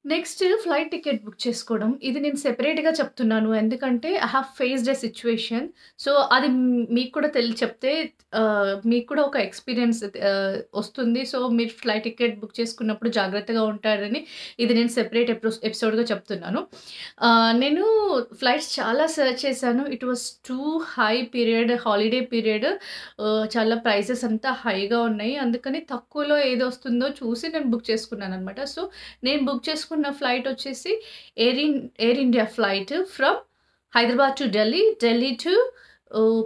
Next flight ticket book చేసుకోవడం. ఇది నేను సెపరేట్‌గా చెప్తున్నాను. ఎందుకంటే I have faced a situation. So, అది మీకు కూడా చెప్తే మీకు కూడా ఒక ఎక్స్‌పీరియన్స్ వస్తుంది. సో, మీరు ఫ్లైట్ టికెట్ బుక్ చేసుకున్నప్పుడు జాగ్రత్తగా ఉంటారని ఇది నేను సెపరేట్ ఎపిసోడ్‌గా చెప్తున్నాను. నేను ఫ్లైట్స్ చాలా సెర్చ్ చేశాను. It was too high period, holiday period. చాలా ప్రైసెస్ అంతా హైగా ఉన్నాయి. అందుకని తక్కువలో ఏదొస్తుందో చూసి నేను బుక్ చేసుకున్నాననమాట. సో, నేను బుక్ చేసుకున్న ఫ్లైట్ వచ్చేసి air India flight from Hyderabad to Delhi, Delhi to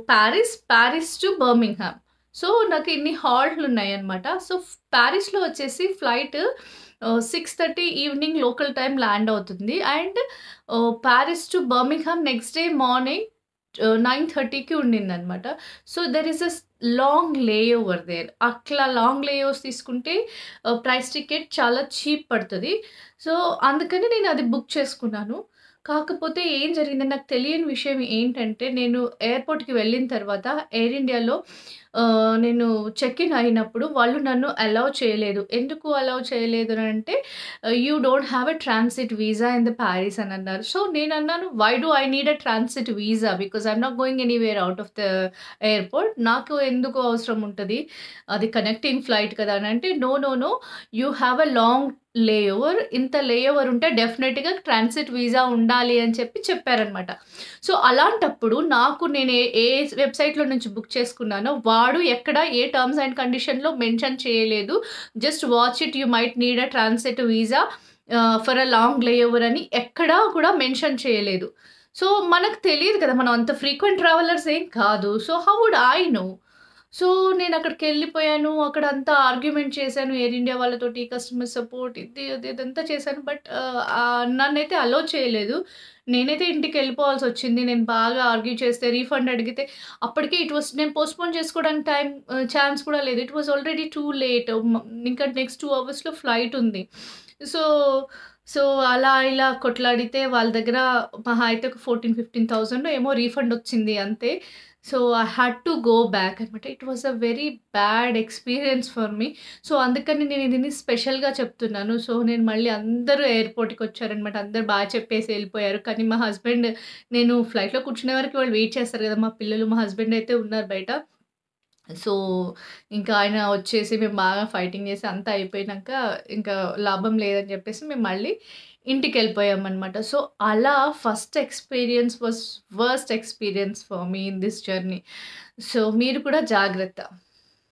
Paris, Paris to Birmingham. So, నాకు ఇన్ని హాల్ట్‌లు ఉన్నాయన్నమాట. సో, పారిస్‌లో వచ్చేసి flight 6:30 evening local time land అవుతుంది. And Paris to Birmingham next day morning 9:30కి ఉండిందనమాట. So, there is a long లే ఓవర్ దేర్. అట్లా లాంగ్ లే ఓవర్స్ తీసుకుంటే ప్రైస్ టికెట్ చాలా చీప్ పడతది. సో, అందుకని నేను అది బుక్ చేసుకున్నాను. కాకపోతే ఏం జరిగిందంటే నాకు తెలియని విషయం ఏంటంటే, నేను ఎయిర్‌పోర్ట్‌కి వెళ్ళిన తర్వాత ఎయిర్ ఇండియాలో నేను చెక్ ఇన్ అయినప్పుడు వాళ్ళు నన్ను అలౌ చేయలేదు. ఎందుకు అలౌ చేయలేదు అనంటే, you don't have a transit visa in the Paris అని అన్నారు. సో, నేనన్నాను, why do I need a transit visa? Because I'm not going anywhere out of the airport. నాకు ఎందుకు అవసరం ఉంటది? అది కనెక్టింగ్ ఫ్లైట్ కదా! అని అంటే, no, no, no, you have a long layover. ఇంత లే ఓవర్ ఉంటే డెఫినిట్‌గా ట్రాన్సిట్ వీసా ఉండాలి అని చెప్పారనమాట. సో, అలాంటప్పుడు నేను ఏ వెబ్‌సైట్‌లో నుంచి బుక్ చేసుకున్నానో వాడు ఎక్కడ ఏ టర్మ్స్ అండ్ కండిషన్‌లో మెన్షన్ చేయలేదు. Just watch it, you might need a transit visa for a long లే ఓవర్ అని ఎక్కడా కూడా మెన్షన్ చేయలేదు. సో, మనకు తెలీదు కదా! మనం అంత ఫ్రీక్వెంట్ ట్రావెలర్స్ ఏం కాదు. So, how would I know? So, నేనక్కడికెళ్ళిపోయాను. అక్కడంతా ఆర్గ్యుమెంట్ చేశాను ఎయిర్ ఇండియా వాళ్ళతోటి, కస్టమర్ సపోర్ట్ ఇదంతా చేశాను. బట్ నన్నైతే అలో చేయలేదు. నేనైతే ఇంటికెళ్ళిపోవాల్సొచ్చింది. నేను బాగా ఆర్గ్యూ చేస్తే, రీఫండ్ అడిగితే అప్పటికే నేను పోస్ట్‌పోన్ చేసుకోవడానికి ఛాన్స్ కూడా లేదు. It was already too late. ఇంకా నెక్స్ట్ 2 అవర్స్‌లో ఫ్లైట్ ఉంది. సో, సో, అలా ఇలా కొట్లాడితే వాళ్ళ దగ్గర మహా అయితే ఒక 15,000 ఏమో రీఫండ్ వచ్చింది అంతే. So, I had to go back అనమాట. It was a very bad experience for me. So, అందుకని నేను దీన్ని స్పెషల్‌గా చెప్తున్నాను. సో, నేను మళ్ళీ అందరూ ఎయిర్‌పోర్ట్‌కొచ్చారనమాట. అందరూ చెప్పేసి ఎళ్ళిపోయారు. కానీ మా హస్బెండ్, నేను ఫ్లైట్‌లో కూర్చునే వరకు వాళ్ళు వెయిట్ చేస్తారు కదా! మా పిల్లలు, మా హస్బెండ్ అయితే ఉన్నారు బయట. సో, ఇంకా ఆయన వచ్చేసి మేము బాగా ఫైటింగ్ చేసి అంతా అయిపోయినంక ఇంకా లాభం లేదని చెప్పేసి మేము మళ్ళీ ఇంటికెళ్ళిపోయామనమాట. సో, అలా first experience was worst experience for me in this journey. So, మీరు కూడా జాగ్రత్త.